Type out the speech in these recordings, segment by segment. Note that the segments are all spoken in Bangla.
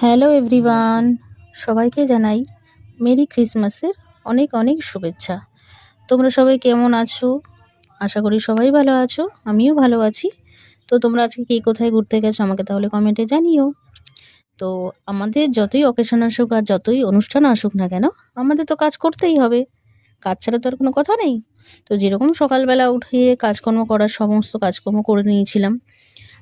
হ্যালো এভরিওয়ান, সবাইকে জানাই মেরি ক্রিসমাসের অনেক অনেক শুভেচ্ছা। তোমরা সবাই কেমন আছো? আশা করি সবাই ভালো আছো, আমিও ভালো আছি। তো তোমরা আজকে কে কোথায় ঘুরতে গেছো আমাকে তাহলে কমেন্টে জানিও। তো আমাদের যতই অকেশন আসুক আর যতই অনুষ্ঠান আসুক না কেন, আমাদের তো কাজ করতেই হবে। কাজ ছাড়া তো আর কোনো কথা নেই। তো যেরকম সকালবেলা উঠে কাজকর্ম করার সমস্ত কাজকর্ম করে নিয়েছিলাম।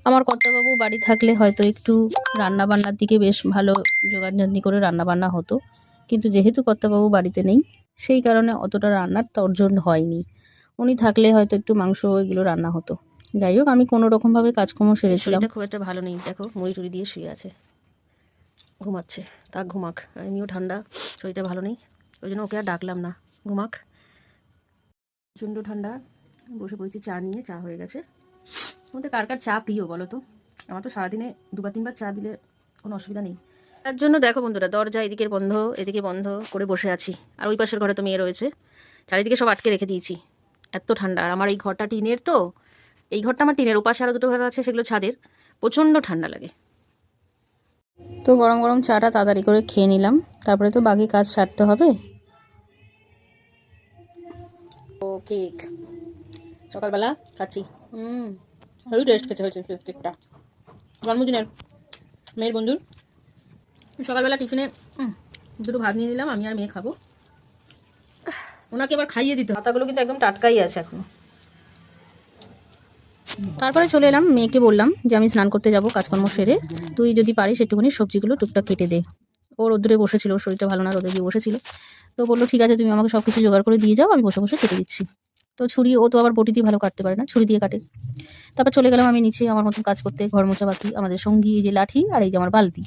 আমার কর্তাবাবু বাড়ি থাকলে হয়তো একটু রান্নাবান্নার দিকে বেশ ভালো জোগাড়যন্ত্র করে রান্নাবান্না হতো, কিন্তু যেহেতু কর্তাবাবু বাড়িতে নেই সেই কারণে অতটা রান্নার তর্জন হয়নি। উনি থাকলে হয়তো একটু মাংস এগুলো রান্না হতো। যাই হোক, আমি কোনো রকমভাবে কাজকর্ম সেরেছিলাম। খুব একটা ভালো নেই, দেখো মুড়ি টুড়ি দিয়ে শুয়ে আছে, ঘুমাচ্ছে। তাক ঘুমাক, এমনিও ঠান্ডা, শরীরটা ভালো নেই, ওই জন্য ওকে আর ডাকলাম না, ঘুমাক। প্রচণ্ড ঠান্ডা। বসে পড়েছি চা নিয়ে, চা হয়ে গেছে। তোমাদের কার কার চা প্রিয় বলো তো? আমার তো সারাদিনে দুবার তিনবার চা দিলে কোনো অসুবিধা নেই। তার জন্য দেখো বন্ধুরা, দরজা এদিকে বন্ধ এদিকে বন্ধ করে বসে আছি। আর ওই পাশের ঘরে তো মেয়ে রয়েছে, চারিদিকে সব আটকে রেখে দিয়েছি, এত ঠান্ডা। আর আমার এই ঘরটা টিনের, তো এই ঘরটা আমার টিনের, ওপাশে আরও দুটো ঘর আছে সেগুলো ছাদের, প্রচণ্ড ঠান্ডা লাগে। তো গরম গরম চাটা তাড়াতাড়ি করে খেয়ে নিলাম, তারপরে তো বাকি কাজ সারতে হবে। ও কেক সকালবেলা খাচ্ছি। হেভি টেস্ট খেতে হয়েছে কেকটা, জন্মদিনের মেয়ের বন্ধুর। সকালবেলা টিফিনে দুটো ভাত নিয়ে নিলাম, আমি আর মেয়ে খাবো। ওনাকে এবার খাইয়ে দিতে, পাতাগুলো কিন্তু একদম টাটকাই আছে এখনো। তারপরে চলে এলাম, মেয়েকে বললাম যে আমি স্নান করতে যাব কাজকর্ম সেরে, তুই যদি পারিস একটুখানি সবজিগুলো টুকটাক কেটে দে। ও রোদ্রে বসেছিল, ওর শরীরটা ভালো না, রোদে গিয়ে বসেছিল। তো বললো ঠিক আছে, তুমি আমাকে সব কিছু জোগাড় করে দিয়ে যাও, আমি বসে বসে কেটে দিচ্ছি। তো ছুরি, ও তো আবার বটি দিয়ে ভালো কাটতে পারে না, ছুরি দিয়ে কাটে। তারপর চলে গেলাম আমি নিচে আমার মতন কাজ করতে, ঘর মোছা বাকি। আমাদের সঙ্গী এই যে লাঠি আর এই যে আমার বালতি,